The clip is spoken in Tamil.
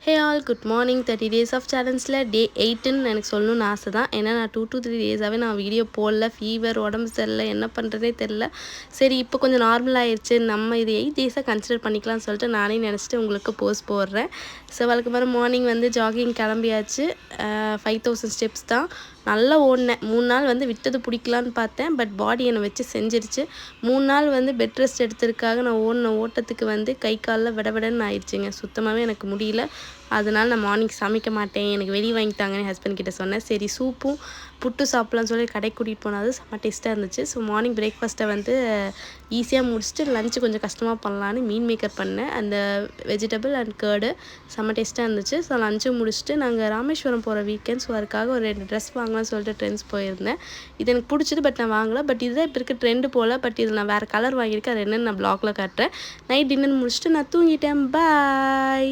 Hey all good morning 30 days of சேலஞ்சில் டே 8ன்னு எனக்கு சொல்லணும்னு ஆசை தான். ஏன்னா நான் 2 to 3 days நான் வீடியோ போடல. ஃபீவர், உடம்பு சரியில்லை, என்ன பண்ணுறதே தெரில. சரி இப்போ கொஞ்சம் நார்மல் ஆயிடுச்சு, நம்ம இது 8 days கன்சிடர் பண்ணிக்கலாம்னு சொல்லிட்டு நானே நினச்சிட்டு உங்களுக்கு போஸ்ட் போடுறேன். ஸோ வழக்கமாக மார்னிங் ஜாகிங் கிளம்பியாச்சு. 5000 steps தான் நல்லா ஓடினேன். 3 நாள் விட்டது பிடிக்கலான்னு பார்த்தேன். பட் பாடி என்னை வச்சு செஞ்சிருச்சு. 3 நாள் பெட் ரெஸ்ட் எடுத்ததுக்காக நான் ஓடின ஓட்டத்துக்கு கை காலில் விடவிடன்னு ஆயிடுச்சுங்க. சுத்தமாகவே எனக்கு முடியல. அதனால நான் மார்னிங் சமைக்க மாட்டேன், எனக்கு வெளியே வாங்கிட்டாங்கன்னு ஹஸ்பண்ட் கிட்ட சொன்னேன். சரி சூப்பும் புட்டு சாப்பிட்லான்னு சொல்லி கடைக்கு கூட்டிகிட்டு போனது செம்ம டேஸ்ட்டாக இருந்துச்சு. ஸோ மார்னிங் பிரேக்ஃபாஸ்ட்டை ஈஸியாக முடிச்சுட்டு லஞ்சு கொஞ்சம் கஷ்டமாக பண்ணலான்னு மீன் மேக்கர் பண்ணேன். அந்த வெஜிடபிள் அண்ட் கேர்டு செம்ம டேஸ்ட்டாக இருந்துச்சு. ஸோ லஞ்சும் முடிச்சுட்டு நாங்கள் ராமேஸ்வரம் போகிற வீக்கெண்ட். ஸோ அதுக்காக ஒரு 2 ட்ரெஸ் வாங்கலாம்னு சொல்லிட்டு ட்ரெண்ட்ஸ் போயிருந்தேன். இது எனக்கு பிடிச்சது, பட் நான் வாங்கலை. பட் இதுதான் இப்போ இருக்க ட்ரெண்டு போல். பட் இதில் நான் வேறு கலர் வாங்கியிருக்கேன். அது என்னென்னு நான் ப்ளாகில் காட்டுறேன். நைட் டின்னர் முடிச்சுட்டு நான் தூங்கிட்டேன். பாய்.